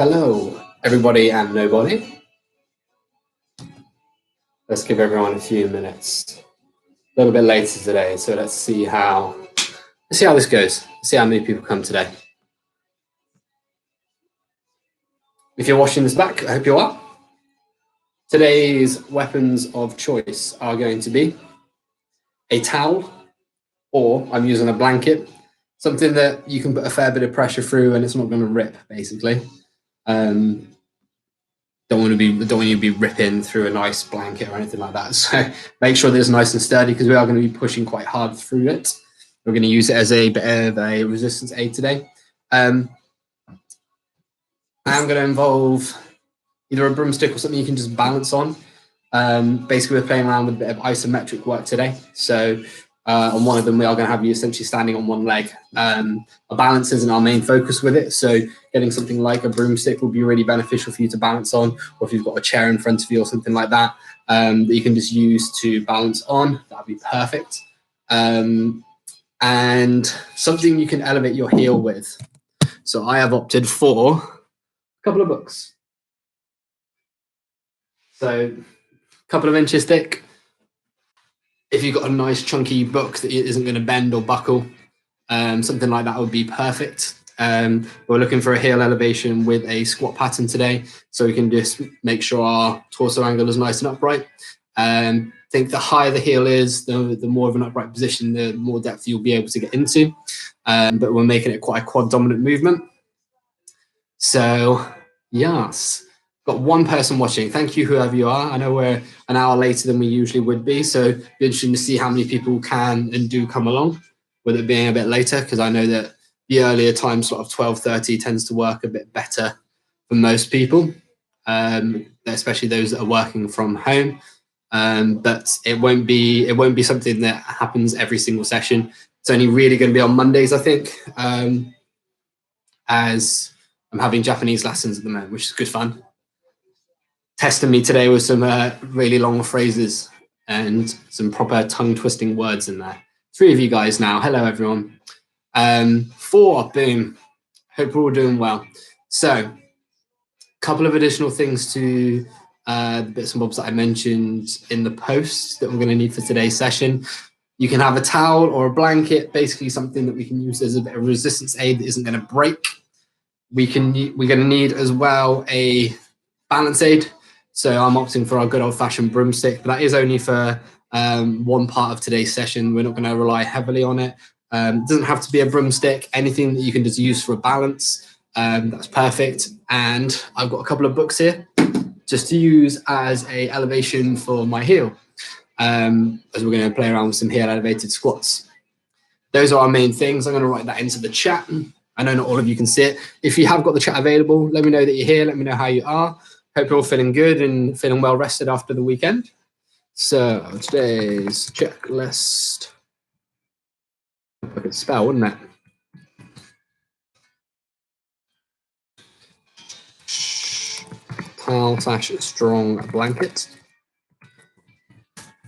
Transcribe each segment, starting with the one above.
Hello, everybody and nobody. Let's give everyone a few minutes. A little bit later today, so let's see how this goes. See how many people come today. If you're watching this back, I hope you are. Today's weapons of choice are going to be a towel, or I'm using a blanket, something that you can put a fair bit of pressure through and it's not going to rip, basically. Don't want you to be ripping through a nice blanket or anything like that. So make sure that it's nice and sturdy because we are going to be pushing quite hard through it. We're going to use it as a bit of a resistance aid today. I'm going to involve either a broomstick or something you can just balance on. Basically, we're playing around with a bit of isometric work today. So on one of them, we are going to have you essentially standing on one leg. A balance isn't our main focus with it. So getting something like a broomstick will be really beneficial for you to balance on, or if you've got a chair in front of you or something like that, that you can just use to balance on, that'd be perfect. And something you can elevate your heel with. So I have opted for a couple of books. So a couple of inches thick. If you've got a nice chunky book that isn't going to bend or buckle, something like that would be perfect. We're looking for a heel elevation with a squat pattern today, so we can just make sure our torso angle is nice and upright. I think the higher the heel is, the more of an upright position, the more depth you'll be able to get into. But we're making it quite a quad dominant movement. So yes, got one person watching. Thank you, whoever you are. I know we're an hour later than we usually would be, so it'd be interesting to see how many people can and do come along, with it being a bit later, because I know that the earlier time slot of 12:30 tends to work a bit better for most people, especially those that are working from home. But it won't be something that happens every single session. It's only really going to be on Mondays, I think, as I'm having Japanese lessons at the moment, which is good fun. Testing me today with some really long phrases and some proper tongue twisting words in there. 3 of you guys now. Hello, everyone. 4, boom. Hope we're all doing well. So a couple of additional things to the bits and bobs that I mentioned in the post that we're going to need for today's session. You can have a towel or a blanket, basically something that we can use as a bit of resistance aid that isn't going to break. We're going to need as well a balance aid. So I'm opting for our good old-fashioned broomstick, but that is only for one part of today's session. We're not going to rely heavily on it. It doesn't have to be a broomstick. Anything that you can just use for a balance, that's perfect. And I've got a couple of books here just to use as a elevation for my heel, as we're going to play around with some heel elevated squats. Those are our main things. I'm going to write that into the chat. I know not all of you can see it. If you have got the chat available, let me know that you're here. Let me know how you are. Hope you're all feeling good and feeling well rested after the weekend. So today's checklist. I could spell, wouldn't it? Towel / strong blanket.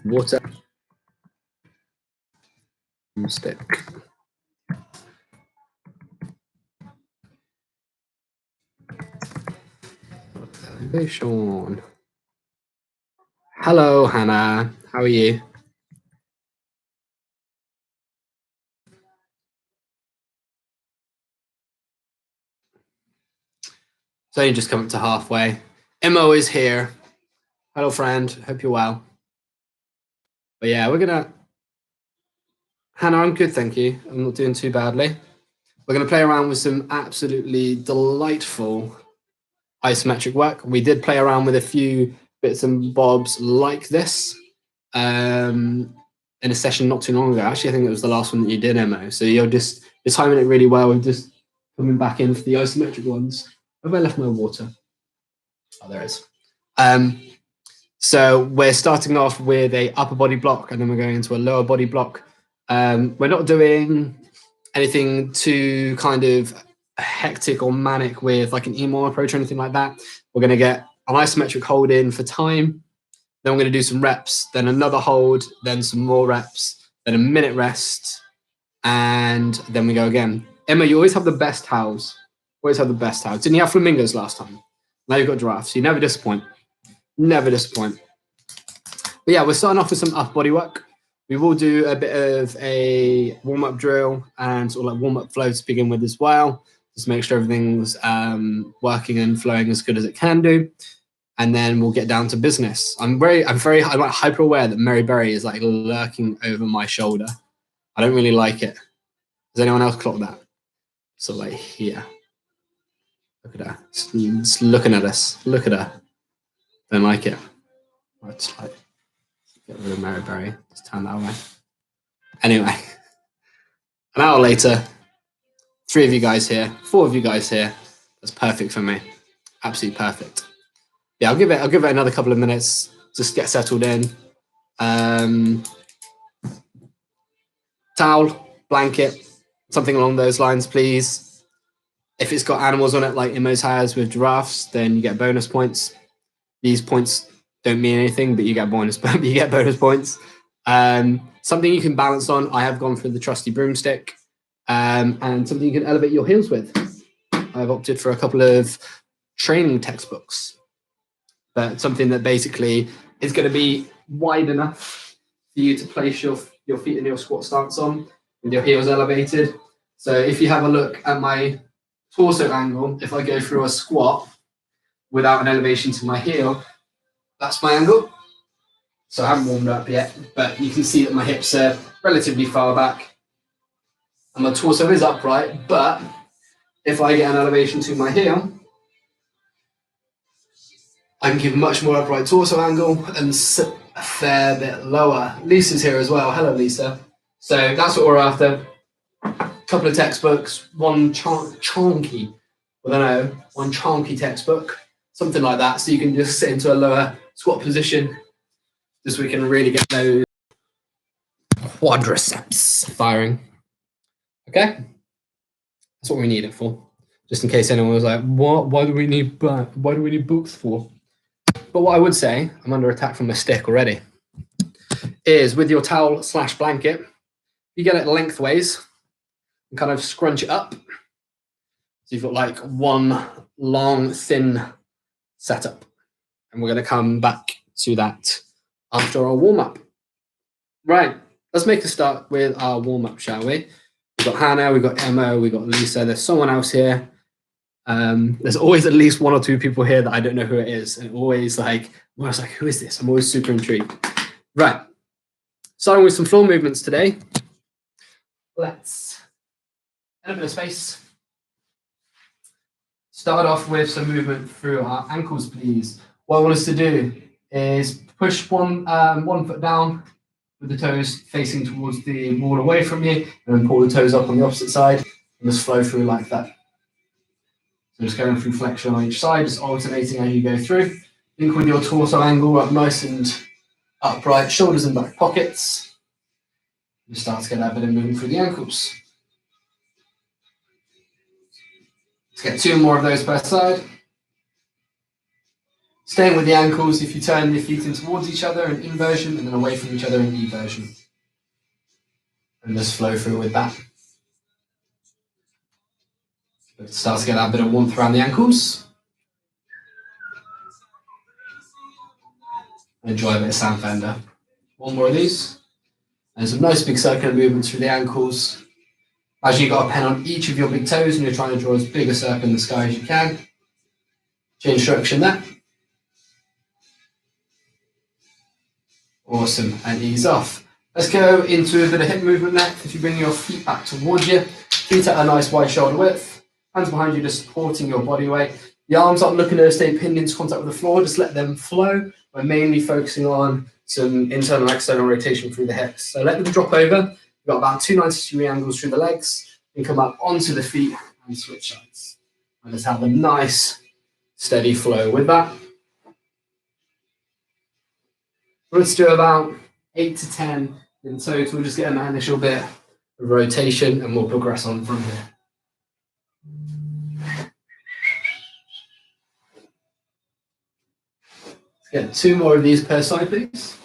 Water. Stick. Hey, Sean. Hello, Hannah. How are you? It's only just coming to halfway. Mo is here. Hello, friend. Hope you're well. But yeah, we're gonna. Hannah, I'm good, thank you. I'm not doing too badly. We're gonna play around with some absolutely delightful isometric work. We did play around with a few bits and bobs like this in a session not too long ago. Actually, I think it was the last one that you did, Mo. So you're timing it really well. We're just coming back in for the isometric ones. Have I left my water? Oh, there is. So we're starting off with a upper body block, and then we're going into a lower body block. We're not doing anything too kind of hectic or manic with like an EMOM approach or anything like that. We're going to get an isometric hold in for time. Then we're going to do some reps, then another hold, then some more reps, then a minute rest, and then we go again. Emma, you always have the best towels. Always have the best towels. Didn't you have flamingos last time? Now you've got giraffes. You never disappoint. Never disappoint. But yeah, we're starting off with some upper body work. We will do a bit of a warm-up drill and sort of like warm-up flow to begin with as well. Just make sure everything's working and flowing as good as it can do. And then we'll get down to business. I'm like hyper aware that Mary Berry is like lurking over my shoulder. I don't really like it. Does anyone else clock that? So like here. Look at her. Just looking at us. Look at her. Don't like it. I'll just like get rid of Mary Berry. Just turn that away. Anyway. An hour later, 3 of you guys here, 4 of you guys here. That's perfect for me. Absolutely perfect. Yeah, I'll give it another couple of minutes. Just get settled in. Towel, blanket, something along those lines, please. If it's got animals on it, like Imo's has with giraffes, then you get bonus points. These points don't mean anything, but you get bonus points. Something you can balance on. I have gone for the trusty broomstick, and something you can elevate your heels with. I've opted for a couple of training textbooks, but something that basically is going to be wide enough for you to place your feet in your squat stance on with your heels elevated. So if you have a look at my torso angle, if I go through a squat without an elevation to my heel, that's my angle. So I haven't warmed up yet, but you can see that my hips are relatively far back and my torso is upright, but if I get an elevation to my heel, I can give much more upright torso angle and sit a fair bit lower. Lisa's here as well. Hello, Lisa. So that's what we're after. A couple of textbooks, one chunky textbook, something like that. So you can just sit into a lower squat position, just so we can really get those quadriceps firing. Okay, that's what we need it for. Just in case anyone was like, "What? Why do we need books for?" But what I would say, I'm under attack from a stick already, is with your towel / blanket, you get it lengthways and kind of scrunch it up. So you've got like one long, thin setup. And we're going to come back to that after our warm-up. Right, let's make a start with our warm-up, shall we? We've got Hannah, we've got Emma, we've got Lisa. There's someone else here. There's always at least 1 or 2 people here that I don't know who it is. And always like, well, I was like, who is this? I'm always super intrigued. Right, starting with some floor movements today. Let's end a bit of space. Start off with some movement through our ankles, please. What I want us to do is push one foot down with the toes facing towards the wall away from you, and then pull the toes up on the opposite side and just flow through like that. So just going through flexion on each side, just alternating as you go through. Think with your torso angle up nice and upright, shoulders in back pockets. You start to get that bit of movement through the ankles. Let's get 2 more of those per side. Staying with the ankles, if you turn your feet in towards each other in inversion and then away from each other in eversion. And just flow through with that. Start to get that bit of warmth around the ankles. Enjoy a bit of Sam Fender. 1 more of these. And some nice big circular movements through the ankles. As you've got a pen on each of your big toes and you're trying to draw as big a circle in the sky as you can. Change direction there. Awesome, and ease off. Let's go into a bit of hip movement next. If you bring your feet back towards you, feet at a nice wide shoulder width, hands behind you just supporting your body weight. The arms aren't looking to stay pinned into contact with the floor, just let them flow. We're mainly focusing on some internal and external rotation through the hips. So let them drop over. We've got about 2 90-degree angles through the legs, and come up onto the feet and switch sides. And just have a nice, steady flow with that. Let's do about 8 to 10 in total. We'll just get an initial bit of rotation and we'll progress on from here. Let's get 2 more of these per side, please.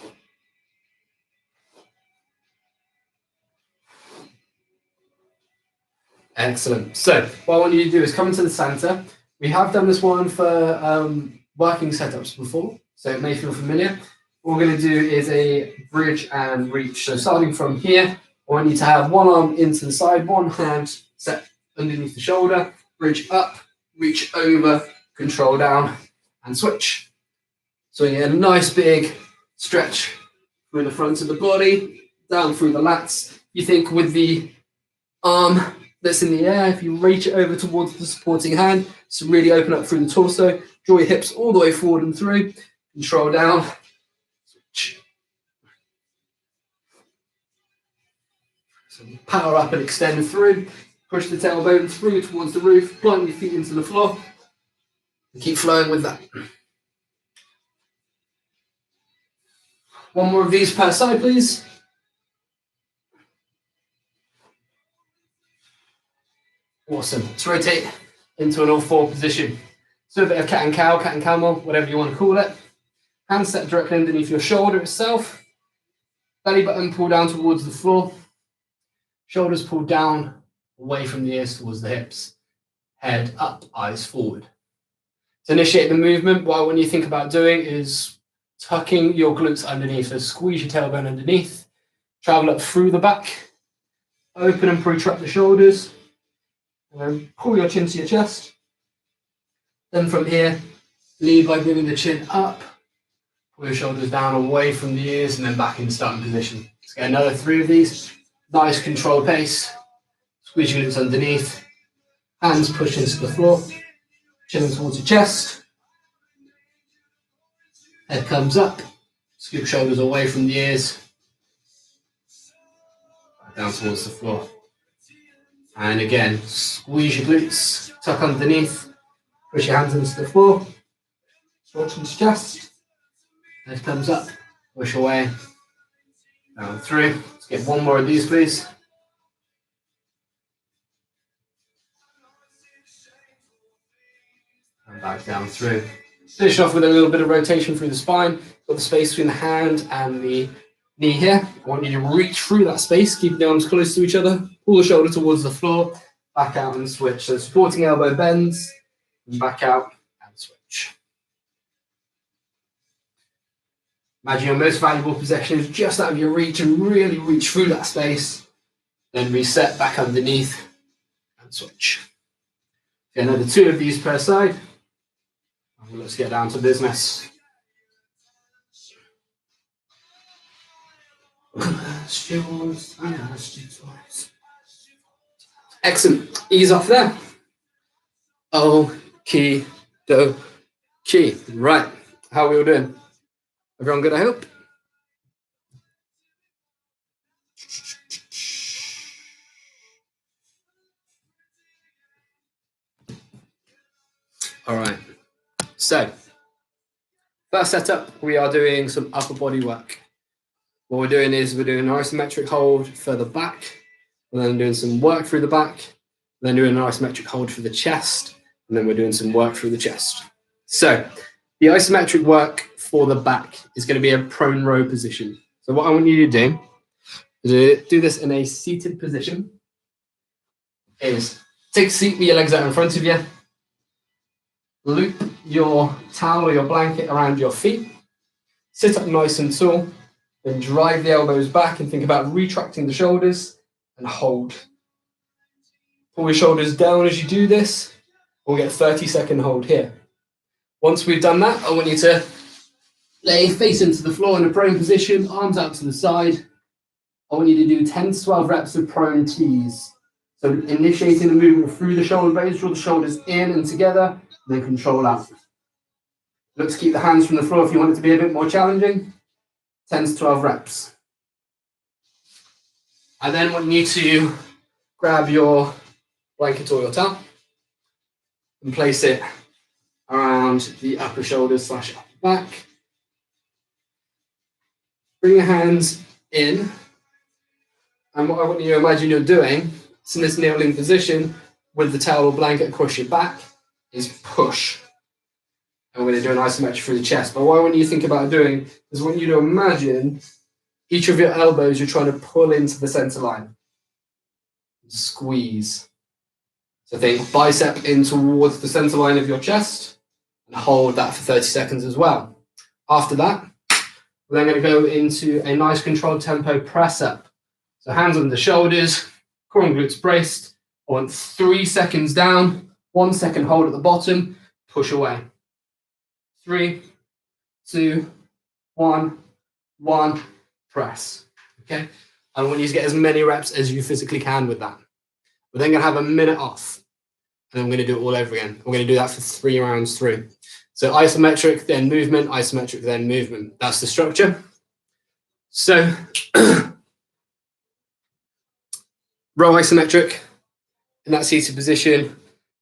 Excellent. So what I want you to do is come into the center. We have done this one for working setups before, so it may feel familiar. What we're going to do is a bridge and reach. So starting from here, I want you to have one arm into the side, one hand set underneath the shoulder, bridge up, reach over, control down, and switch. So you get a nice big stretch through the front of the body, down through the lats. You think with the arm that's in the air, if you reach it over towards the supporting hand, so really open up through the torso, draw your hips all the way forward and through, control down, switch. So power up and extend through, push the tailbone through towards the roof, plant your feet into the floor, and keep flowing with that. One more of these per side, please. Awesome. Let's rotate into an all-four position. So a bit of cat and cow, cat and camel, whatever you want to call it. Hands set directly underneath your shoulder itself. Belly button pull down towards the floor. Shoulders pull down away from the ears towards the hips. Head up, eyes forward. To initiate the movement, what you think about doing is tucking your glutes underneath. So squeeze your tailbone underneath. Travel up through the back. Open and protract the shoulders. And then pull your chin to your chest. Then from here, lead by bringing the chin up. Pull your shoulders down away from the ears and then back into starting position. Let's get another 3 of these. Nice controlled pace. Squeeze your glutes underneath. Hands push into the floor. Chin towards your chest. Head comes up. Scoop shoulders away from the ears. Back down towards the floor. And again, squeeze your glutes, tuck underneath, push your hands into the floor, stretch into chest, head comes up, push away, down through. Let's get one more of these, please. And back down through. Finish off with a little bit of rotation through the spine. Got the space between the hand and the knee here. I want you to reach through that space, keep the arms close to each other, pull the shoulder towards the floor, back out and switch. So supporting elbow bends, and back out and switch. Imagine your most valuable possession is just out of your reach and really reach through that space. Then reset back underneath and switch. Get another 2 of these per side. And let's get down to business. Excellent. Ease off there. Okie dokie. Right. How are we all doing? Everyone good, I hope? All right. So, first setup, we are doing some upper body work. What we're doing is we're doing an isometric hold further back, and then doing some work through the back, then doing an isometric hold for the chest, and then we're doing some work through the chest. So the isometric work for the back is going to be a prone row position. So what I want you to do is do this in a seated position. Is take a seat with your legs out in front of you, loop your towel or your blanket around your feet, sit up nice and tall, then drive the elbows back and think about retracting the shoulders and hold. Pull your shoulders down as you do this. We'll get a 30-second hold here. Once we've done that, I want you to lay face into the floor in a prone position, arms out to the side. I want you to do 10 to 12 reps of prone tees. So initiating the movement through the shoulder blades, draw the shoulders in and together, and then control out. Look to keep the hands from the floor if you want it to be a bit more challenging. 10 to 12 reps. I then want you to grab your blanket or your towel and place it around the upper shoulders / upper back. Bring your hands in. And what I want you to imagine you're doing is in this kneeling position with the towel or blanket across your back is push. And we're going to do an isometric through the chest. But what I want you to think about doing is I want you to imagine each of your elbows you're trying to pull into the center line. Squeeze. So think bicep in towards the center line of your chest and hold that for 30 seconds as well. After that, we're then going to go into a nice controlled tempo press up. So hands on the shoulders, core and glutes braced. I want 3 seconds down, 1 second hold at the bottom, push away. 3, 2, 1, 1, press. Okay? I want you to get as many reps as you physically can with that. We're then going to have a minute off, and then we're going to do it all over again. We're going to do that for 3 rounds through. So isometric, then movement, isometric, then movement. That's the structure. So row isometric in that seated position,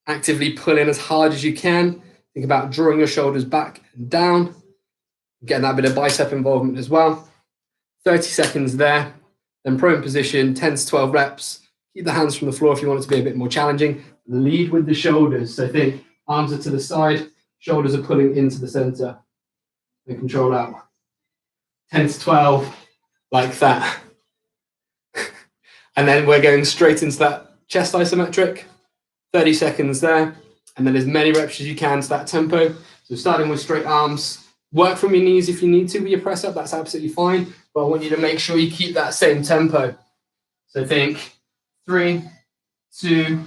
actively pull in as hard as you can. Think about drawing your shoulders back and down, getting that bit of bicep involvement as well. 30 seconds there. Then prone position, 10 to 12 reps. Keep the hands from the floor if you want it to be a bit more challenging. Lead with the shoulders. So think arms are to the side, shoulders are pulling into the center. And control out. 10 to 12, like that. And then we're going straight into that chest isometric. 30 seconds there. And then as many reps as you can to that tempo. So starting with straight arms. Work from your knees if you need to with your press up, that's absolutely fine. But I want you to make sure you keep that same tempo. So think 3, 2,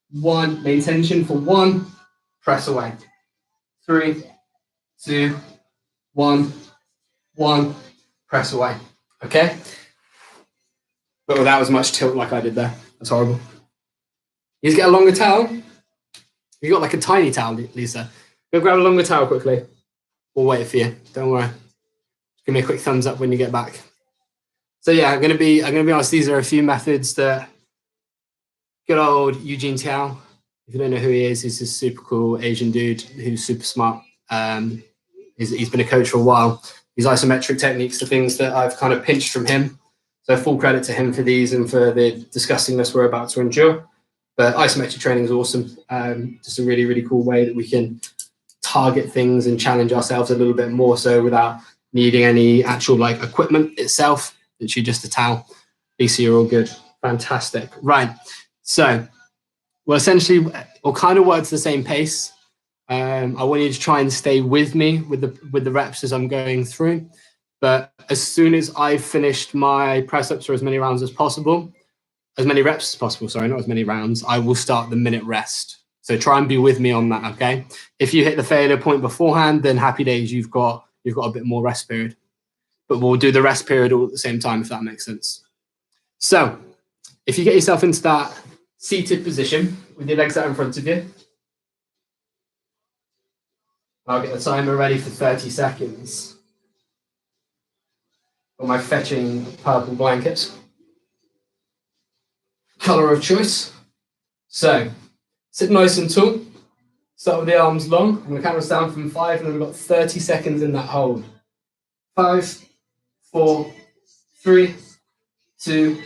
1, main tension for 1, press away. 3, 2, 1, 1, press away. Okay? But without as much tilt like I did there. That's horrible. You just get a longer towel. You got like a tiny towel, Lisa. Go grab a longer towel quickly. We'll wait for you. Don't worry. Just give me a quick thumbs up when you get back. So yeah, I'm gonna be honest. These are a few methods that good old Eugene Tiao. If you don't know who he is, he's this super cool Asian dude who's super smart. He's been a coach for a while. These isometric techniques are things that I've kind of pinched from him. So full credit to him for these and for the disgustingness we're about to endure. But isometric training is awesome. Just a really, really cool way that we can target things and challenge ourselves a little bit more so without needing any actual like equipment itself. Literally just a towel. Lisa, you're all good. Fantastic. Right. So we'll essentially we'll kind of work to the same pace. I want you to try and stay with me with the reps as I'm going through. But as soon as I've finished my press ups for as many rounds as possible, as many reps as possible, sorry, not as many rounds, I will start the minute rest. So try and be with me on that, okay? If you hit the failure point beforehand, then happy days, you've got a bit more rest period. But we'll do the rest period all at the same time, if that makes sense. So if you get yourself into that seated position with your legs out in front of you, I'll get the timer ready for 30 seconds. Got my fetching purple blanket. Color of choice. So sit nice and tall. Start with the arms long. I'm going to count us down from 5, and then we've got 30 seconds in that hold. 5, 4, 3, 2,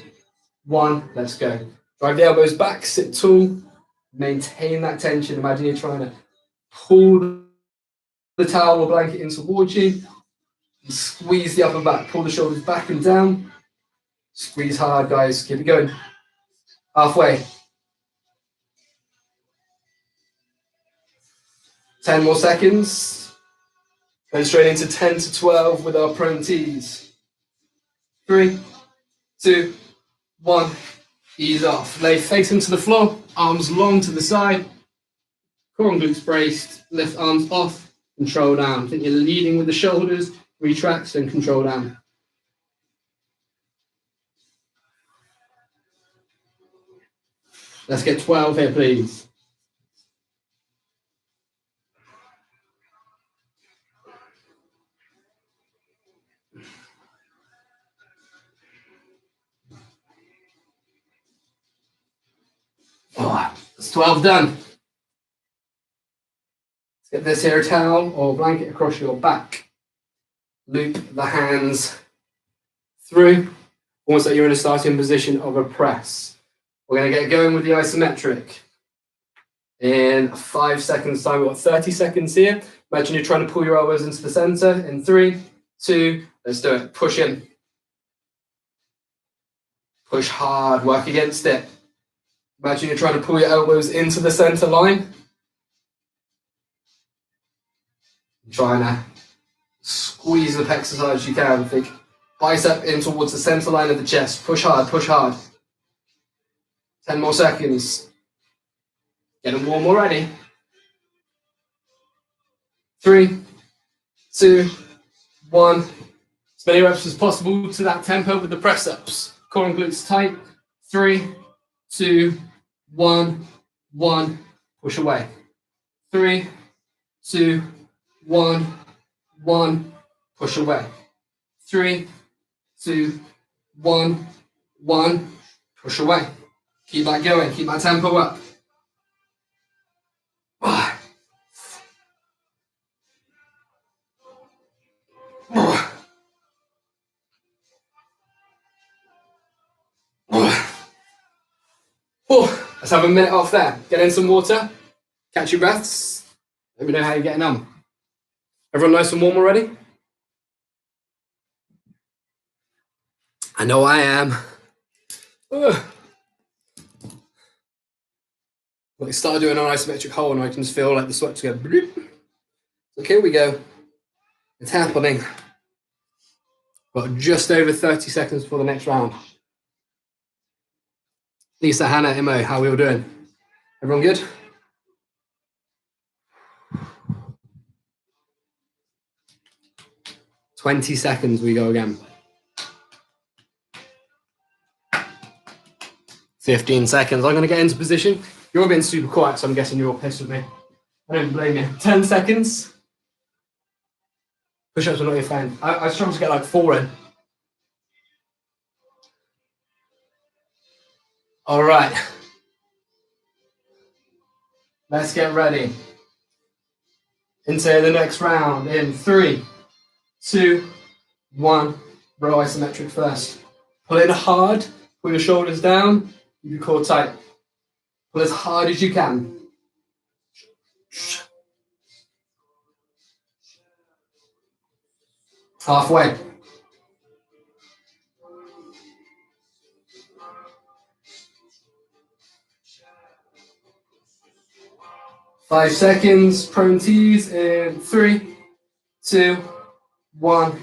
1. Let's go. Drive the elbows back, sit tall, maintain that tension. Imagine you're trying to pull the towel or blanket in towards you. And squeeze the upper back, pull the shoulders back and down. Squeeze hard, guys. Keep it going. Halfway. 10 more seconds. Going straight into 10 to 12 with our prone tees. 3, 2, 1. Ease off. Lay face into the floor. Arms long to the side. Core and glutes braced. Lift arms off. Control down. Think you're leading with the shoulders. Retract and control down. Let's get 12 here, please. Oh, that's 12 done. Let's get this here towel or blanket across your back. Loop the hands through. Almost like you're in a starting position of a press. We're going to get going with the isometric. In 5 seconds time, we've got 30 seconds here. Imagine you're trying to pull your elbows into the center. In 3, 2, let's do it. Push in. Push hard, work against it. Imagine you're trying to pull your elbows into the center line. Trying to squeeze the pecs as hard as you can. Think bicep in towards the center line of the chest. Push hard, push hard. 10 more seconds. Getting warm already. 3, 2, 1. As many reps as possible to that tempo with the press ups. Core and glutes tight. 3, 2, 1, 1. Push away. 3, 2, 1, 1. Push away. 3, 2, 1, 1. Push away. Keep that going. Keep that tempo up. Let's have a minute off there. Get in some water. Catch your breaths. Let me know how you're getting on. Everyone nice and warm already? I know I am. Well, start doing an isometric hold and I can just feel like the sweat to go. So here we go. It's happening. Got just over 30 seconds before the next round. Lisa, Hannah, Imo, how are we all doing? Everyone good? "20 seconds, we go again. 15 seconds. I'm going to get into position. You're all being super quiet, so I'm guessing you're all pissed with me. I don't blame you. 10 seconds. Push-ups are not your friend. I struggle to get like 4 in. All right. Let's get ready. Into the next round in 3, 2, 1. Row isometric first. Pull in hard. Pull your shoulders down. Keep your core tight. Pull as hard as you can. Halfway. Five seconds. Prone tees in 3, 2, 1.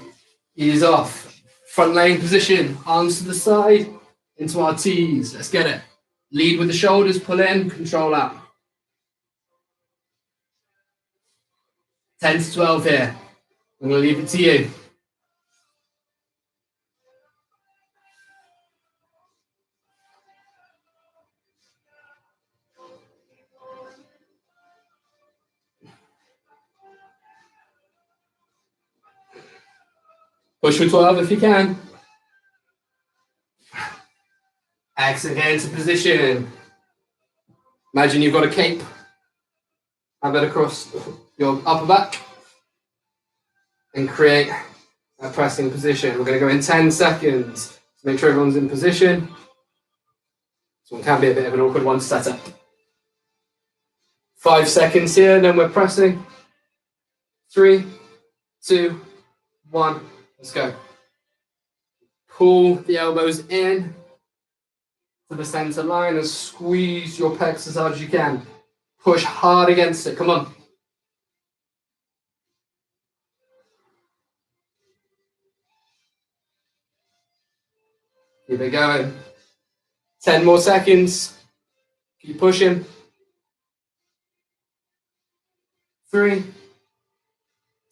Ease off. Front laying position. Arms to the side. Into our tees. Let's get it. Lead with the shoulders. Pull in. Control out. 10 to 12 here. I'm going to leave it to you. Push for 12 if you can. Exit into position. Imagine you've got a cape. Have it across your upper back. And create a pressing position. We're going to go in 10 seconds to make sure everyone's in position. This one can be a bit of an awkward one to set up. 5 seconds here, and then we're pressing. 3, 2, 1. Let's go. Pull the elbows in to the center line and squeeze your pecs as hard as you can. Push hard against it. Come on. Keep it going. 10 more seconds. Keep pushing. 3,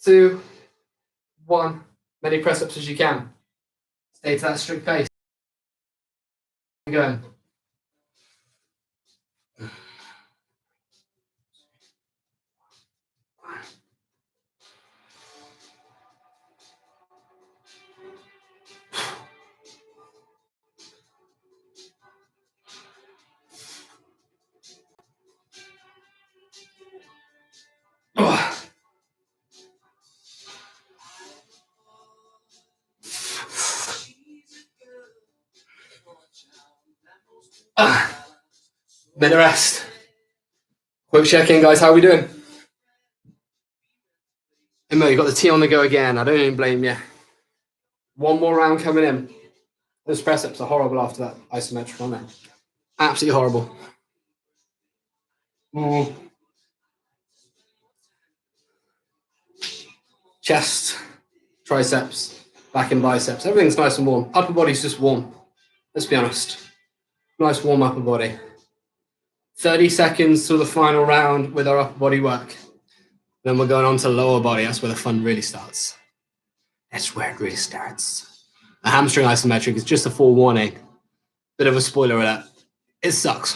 2, 1. Many press-ups as you can. Stay to that strict pace. Keep going. Bit of rest. Quick check-in, guys. How are we doing? Emma, you got the tea on the go again. I don't even blame you. One more round coming in. Those press-ups are horrible after that isometric, aren't they? Absolutely horrible. more. Chest, triceps, back and biceps. Everything's nice and warm. Upper body's just warm. Let's be honest. Nice warm upper body. 30 seconds till the final round with our upper body work. Then we're going on to lower body. That's where the fun really starts. That's where it really starts. A hamstring isometric is just a forewarning. Bit of a spoiler alert. It sucks.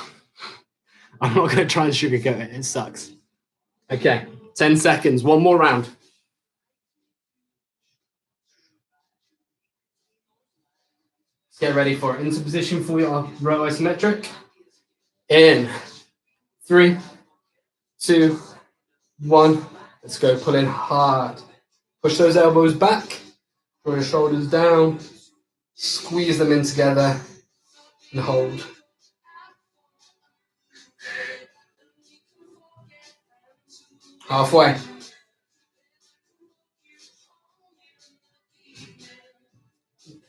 I'm not going to try and sugarcoat it. It sucks. Okay, 10 seconds. One more round. Let's get ready for it. Into position for your row isometric. In 3, 2, 1. Let's go. Pull in hard. Push those elbows back. Draw your shoulders down. Squeeze them in together and hold. Halfway.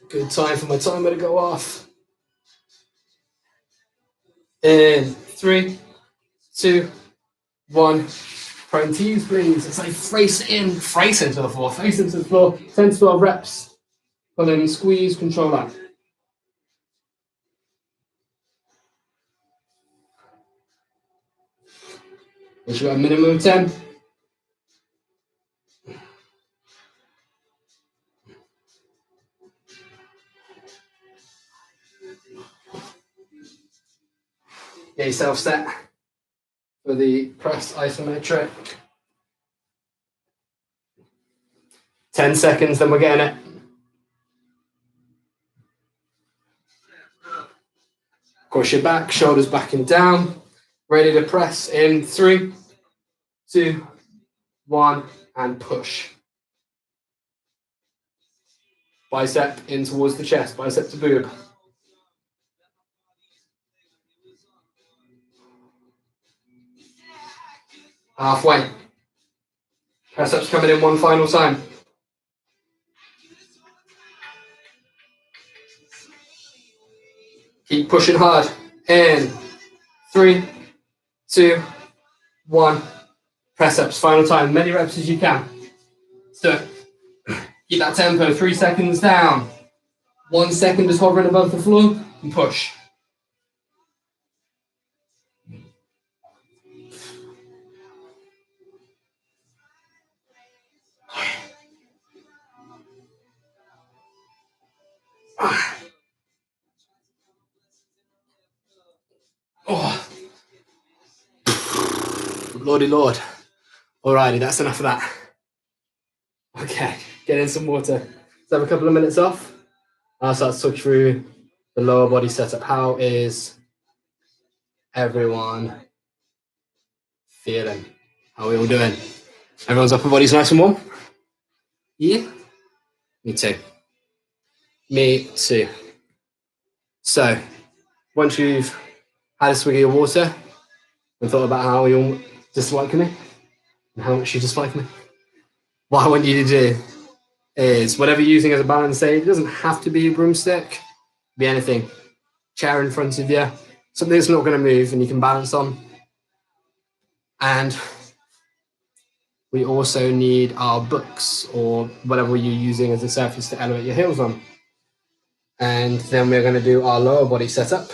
Good time for my timer to go off. In 3, 2, 1. Prone T's, please. It's like face into the floor, face into the floor. 10 to 12 reps. Pull in, squeeze, control that. We've got a minimum of 10. Get yourself set for the press isometric. 10 seconds, then we're getting it. Cross your back, shoulders back and down. Ready to press in 3, 2, 1, and push. Bicep in towards the chest, bicep to boob. Halfway. Press ups coming in one final time. Keep pushing hard. In 3, 2, 1. Press ups, final time. Many reps as you can. So keep that tempo. 3 seconds down. 1 second is hovering above the floor and push. Oh. Lordy Lord. Alrighty, that's enough of that. Okay, get in some water. Let's have a couple of minutes off. I'll start to talk through the lower body setup. How is everyone feeling? How are we all doing? Everyone's upper body's nice and warm? Yeah? Me too. Me too. So, once you've had a swig of your water and thought about how you all dislike me and how much you dislike me, what I want you to do is whatever you're using as a balance aid, it doesn't have to be a broomstick, be anything. Chair in front of you, something that's not going to move and you can balance on. And we also need our books or whatever you're using as a surface to elevate your heels on. And then we're going to do our lower body setup.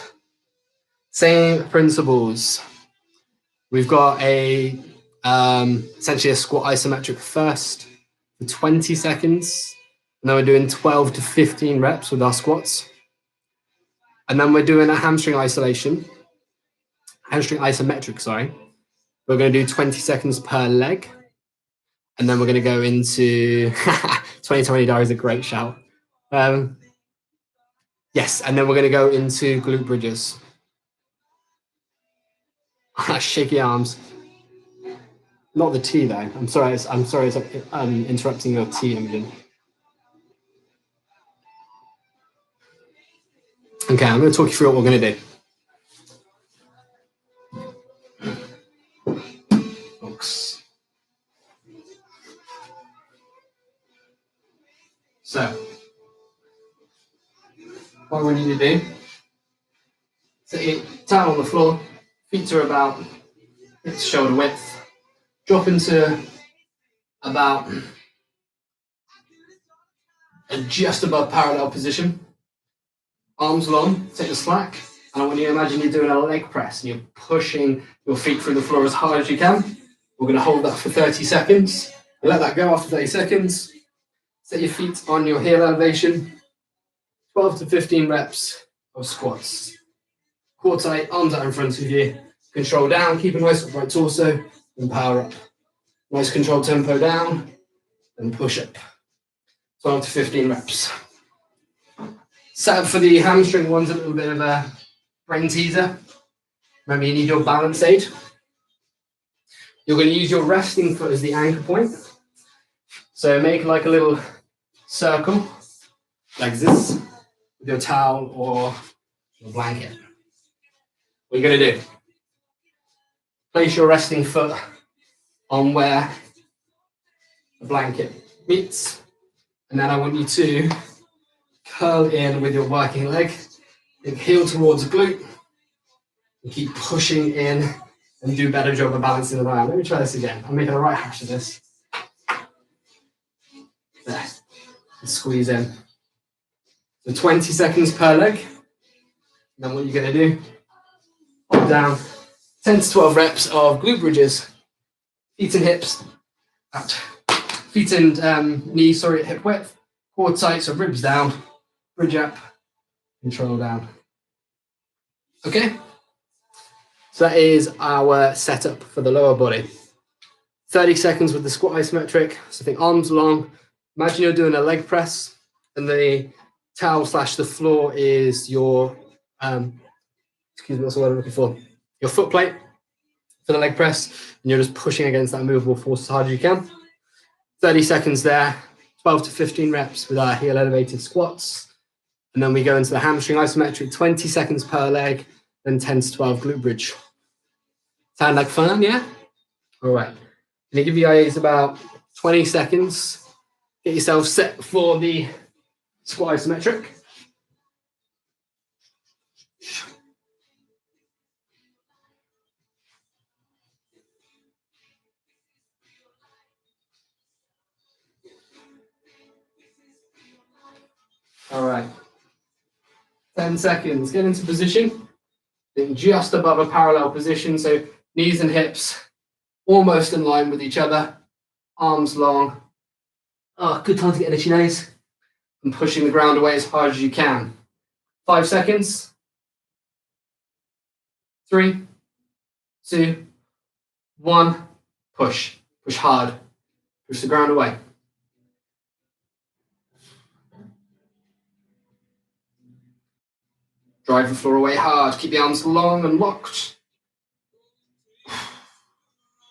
Same principles. We've got essentially a squat isometric first for 20 seconds. And then we're doing 12 to 15 reps with our squats. And then we're doing a hamstring isometric, sorry. We're going to do 20 seconds per leg. And then we're going to go into 2020 diary is a great shout. Yes, and then we're going to go into glute bridges. Shaky arms. Not the T though. I'm sorry. It's interrupting your T, Imogen. Okay, I'm going to talk you through what we're going to do. Folks. So, what we need to do, sit your towel on the floor, feet are about hips shoulder width. Drop into about just above parallel position. Arms long, take the slack. And when you imagine you're doing a leg press and you're pushing your feet through the floor as hard as you can, we're going to hold that for 30 seconds. Let that go after 30 seconds. Set your feet on your heel elevation. 12 to 15 reps of squats. Core tight, arms out in front of you. Control down, keep a nice upright torso, and power up. Nice controlled tempo down, and push up. 12 to 15 reps. Set up for the hamstring ones, a little bit of a brain teaser. Remember, you need your balance aid. You're going to use your resting foot as the anchor point. So make like a little circle, like this, with your towel or your blanket. What you're going to do, place your resting foot on where the blanket meets, and then I want you to curl in with your working leg, and heel towards the glute, and keep pushing in and do a better job of balancing it around. Let me try this again. I'm making a right hash of this. There, and squeeze in. So 20 seconds per leg. And then what you're going to do, hold down 10 to 12 reps of glute bridges, feet and hips out. Feet and knees, at hip width, core tight, so ribs down, bridge up, control down. Okay? So that is our setup for the lower body. 30 seconds with the squat isometric. So think arms long. Imagine you're doing a leg press and the towel / the floor is your, what's the word I'm looking for? Your foot plate for the leg press, and you're just pushing against that movable force as hard as you can. 30 seconds there, 12 to 15 reps with our heel elevated squats. And then we go into the hamstring isometric, 20 seconds per leg, then 10 to 12 glute bridge. Sound like fun, yeah? All right. I'm going to give you guys about 20 seconds. Get yourself set for the squat isometric. All right. 10 seconds. Get into position. Then just above a parallel position. So knees and hips almost in line with each other. Arms long. Oh, good time to get an itchy nose. And pushing the ground away as hard as you can. 5 seconds. 3, 2, 1. Push. Push hard. Push the ground away. Drive the floor away hard. Keep the arms long and locked.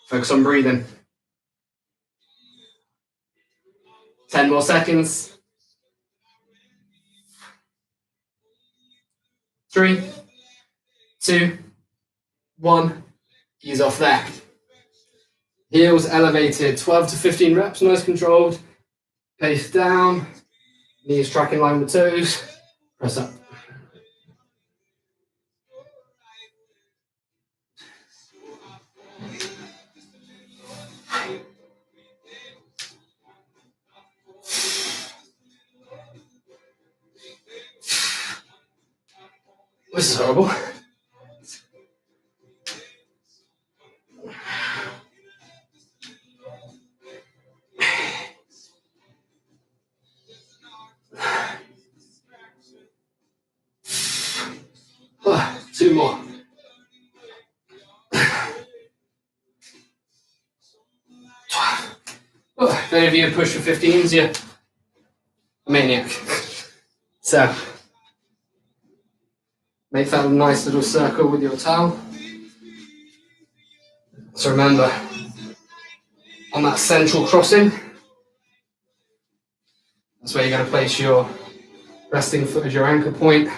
Focus on breathing. 10 more seconds. 3, 2, 1. Ease off there. Heels elevated. 12 to 15 reps. Nice controlled. Pace down. Knees track in line with toes. Press up. This is horrible. Two more. If any of you push for 15s, you're a maniac. So, make that a nice little circle with your towel. So remember, on that central crossing, that's where you're going to place your resting foot as your anchor point.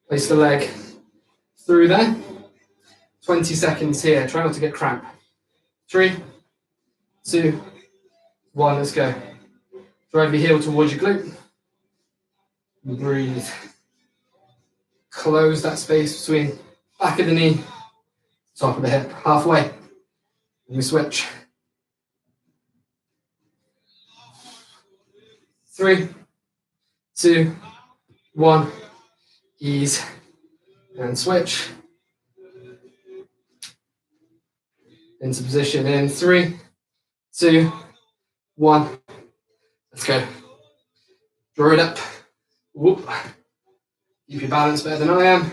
Place the leg through there. 20 seconds here. Try not to get cramp. 3, 2, 1. Let's go. Drive your heel towards your glute. Breathe. Close that space between back of the knee, top of the hip, halfway. We switch. 3, 2, 1. Ease and switch. Into position in 3, 2, 1. Let's go. Draw it up. Whoop. Keep your balance better than I am.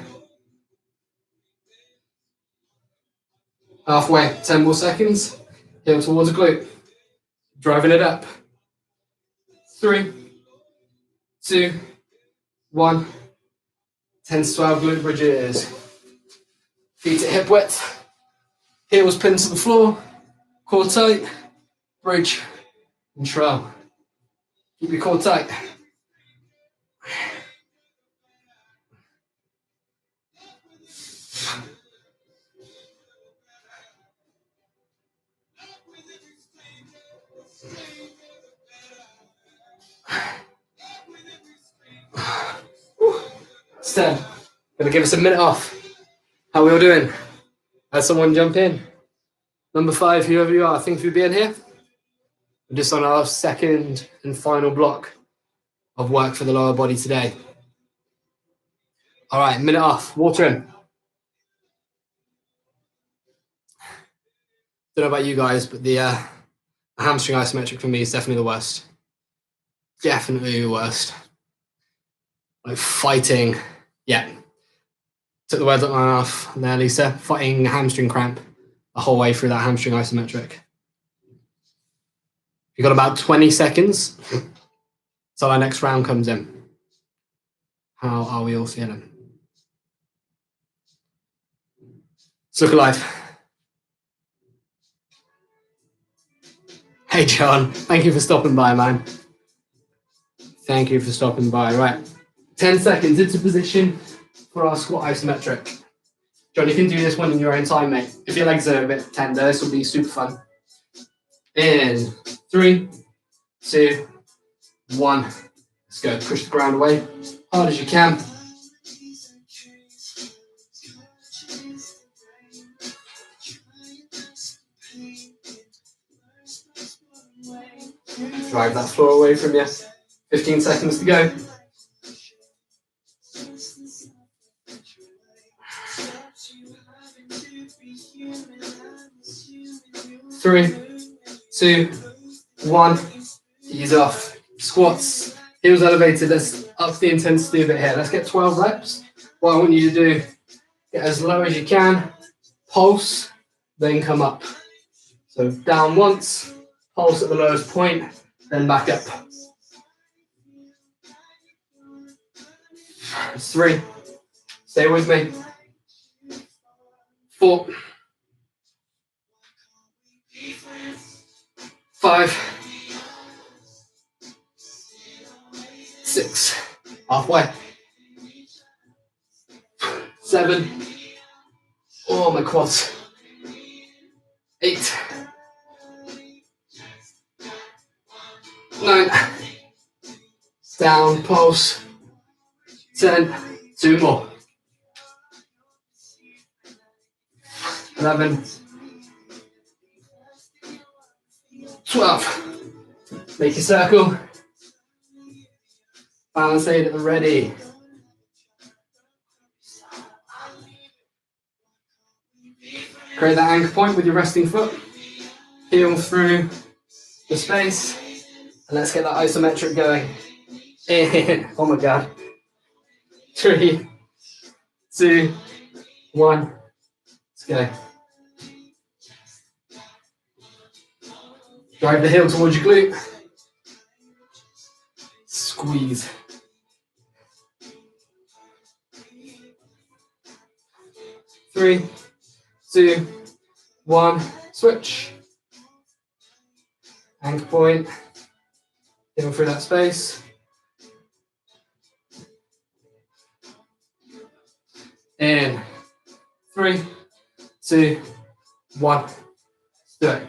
Halfway, 10 more seconds. Heel towards the glute. Driving it up. 3, 2, 1. 10 to 12 glute bridges. Feet at hip width. Heels pinned to the floor. Core tight. Bridge. Control. Keep your core tight. Stand. Gonna give us a minute off. How are we all doing? Has someone jump in? Number 5, whoever you are, thank you for being here. We're just on our second and final block of work for the lower body today. All right, minute off. Water in. Don't know about you guys, but the hamstring isometric for me is definitely the worst. Definitely the worst. Like fighting. Yeah. Took the words out of my mouth there, Lisa. Fighting hamstring cramp the whole way through that hamstring isometric. You've got about 20 seconds till our next round comes in. How are we all feeling? Let's look alive. Hey, John. Thank you for stopping by, man. Thank you for stopping by. Right. 10 seconds into position for our squat isometric. John, you can do this one in your own time, mate. If your legs are a bit tender, this will be super fun. In 3, 2, 1. Let's go. Push the ground away hard as you can. Drive that floor away from you. 15 seconds to go. 3, 2, 1. Ease off. Squats. Heels elevated. Let's up the intensity a bit here. Let's get 12 reps. What I want you to do, get as low as you can. Pulse, then come up. So down once, pulse at the lowest point, then back up. 3. Stay with me. 4. 5. 6. Halfway. 7. Oh, my quads. 8. 9. Down, pulse. 10. 2 more. 11. 12. Make a circle. Balance aid at the ready. Create that anchor point with your resting foot. Heel through the space. And let's get that isometric going. In. Oh my God. 3, 2, 1. Let's go. Drive the heel towards your glute. Squeeze. 3, 2, 1. Switch. Anchor point. Heel through that space. In. 3, 2, 1. Let's do it.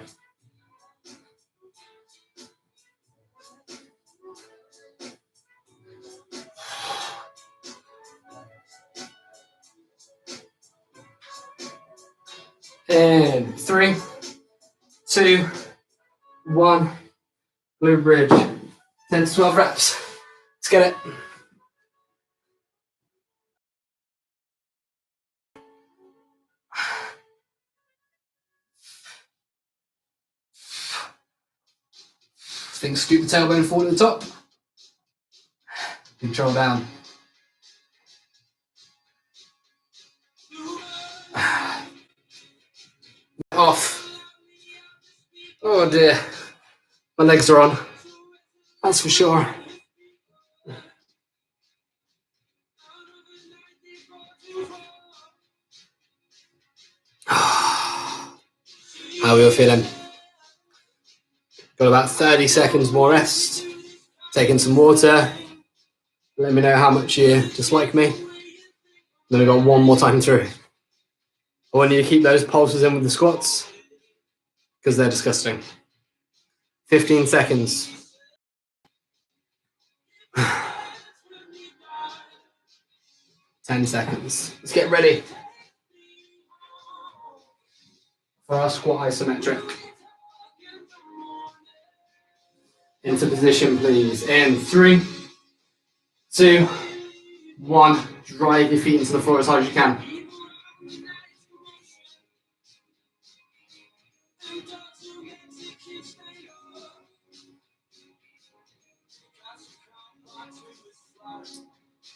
In 3, 2, 1. Glute bridge. 10 to 12 reps. Let's get it. Think scoop the tailbone forward at the top. Control down. Off. Oh dear. My legs are on. That's for sure. How are we all feeling? Got about 30 seconds more rest. Taking some water. Let me know how much you dislike me. Then we've got one more time through. I want you to keep those pulses in with the squats because they're disgusting. 15 seconds. 10 seconds. Let's get ready for our squat isometric. Into position, please. In 3, 2, 1. Drive your feet into the floor as hard as you can.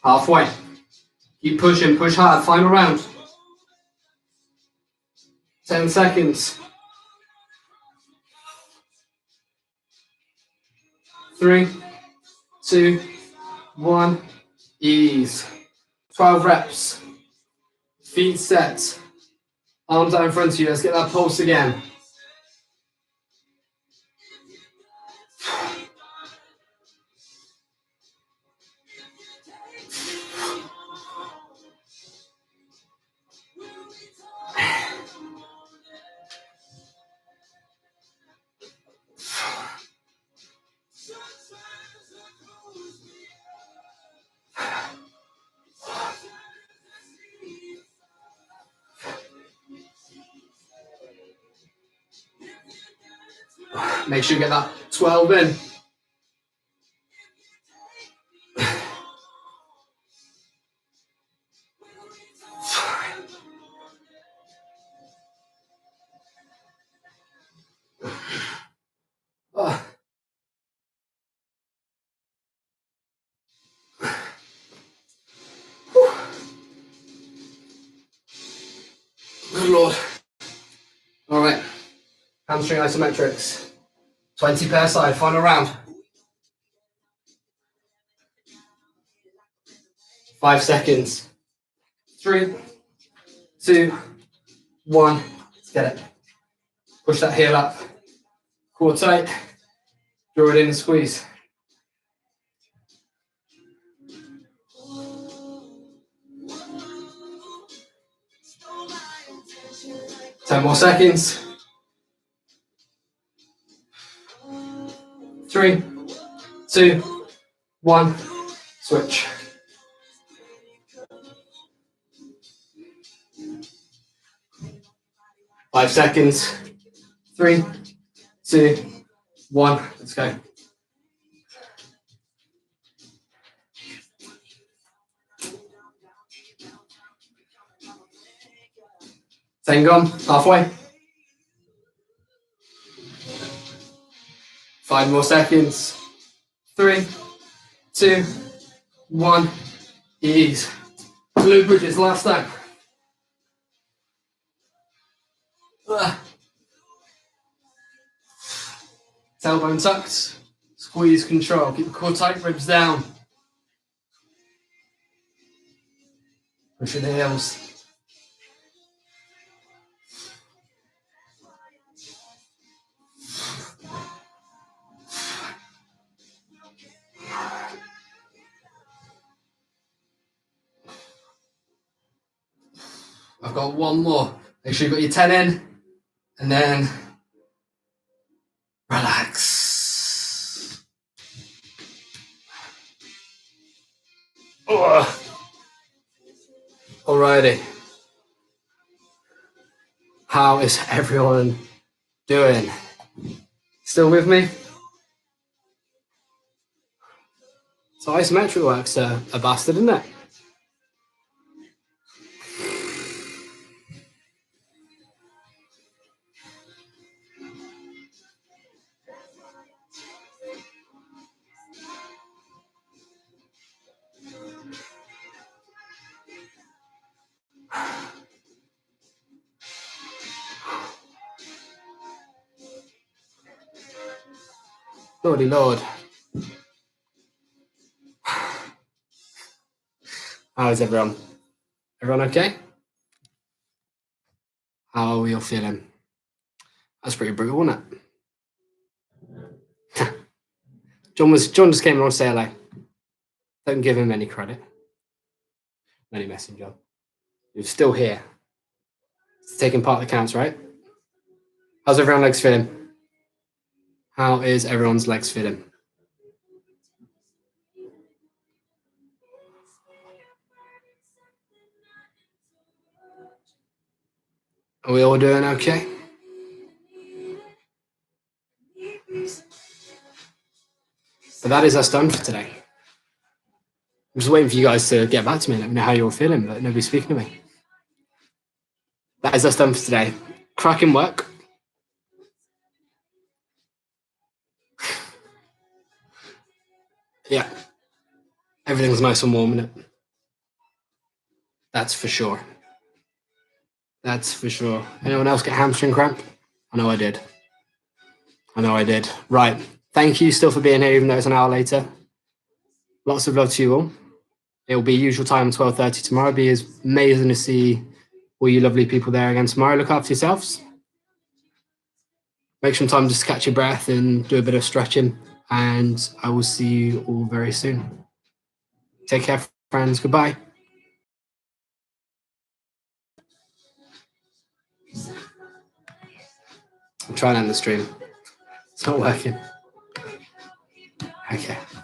Halfway. Keep pushing, push hard. Final round. 10 seconds. 3, 2, 1. Ease. 12 reps. Feet set. Arms out in front of you. Let's get that pulse again. Make sure you get that 12 in. Good Lord. All right. Hamstring isometrics. 20 per side. Final round. 5 seconds. 3, 2, 1. Let's get it. Push that heel up. Core tight. Draw it in and squeeze. 10 more seconds. 3, 2, 1. Switch. Five seconds. 3, 2, 1. Let's go. Same gone. Halfway. 5 more seconds. 3, 2, 1. Ease. Glute bridges last time. Tailbone tucked. Squeeze control. Keep the core tight, ribs down. Pushing the heels. I've got one more. Make sure you've got your 10 in. And then relax. Alrighty. How is everyone doing? Still with me? So isometric work's a bastard, isn't it? Lordy Lord. How is everyone? Everyone okay? How are we all feeling? That's pretty brutal, wasn't it? John just came along to say hello. Don't give him any credit. Any messenger. You're still here. It's taking part that counts, right? How's everyone's legs feeling? How is everyone's legs feeling? Are we all doing okay? But that is us done for today. I'm just waiting for you guys to get back to me and let me know how you're feeling, but nobody's speaking to me. That is us done for today. Cracking work. Yeah. Everything's nice and warm, isn't it? That's for sure. That's for sure. Anyone else get hamstring cramp? I know I did. Right. Thank you still for being here, even though it's an hour later. Lots of love to you all. It will be usual time, 12:30 tomorrow. It'll be amazing to see all you lovely people there again tomorrow. Look after yourselves. Make some time just to catch your breath and do a bit of stretching. And I will see you all very soon. Take care, friends. Goodbye. I'm trying to end the stream. It's not working. Okay.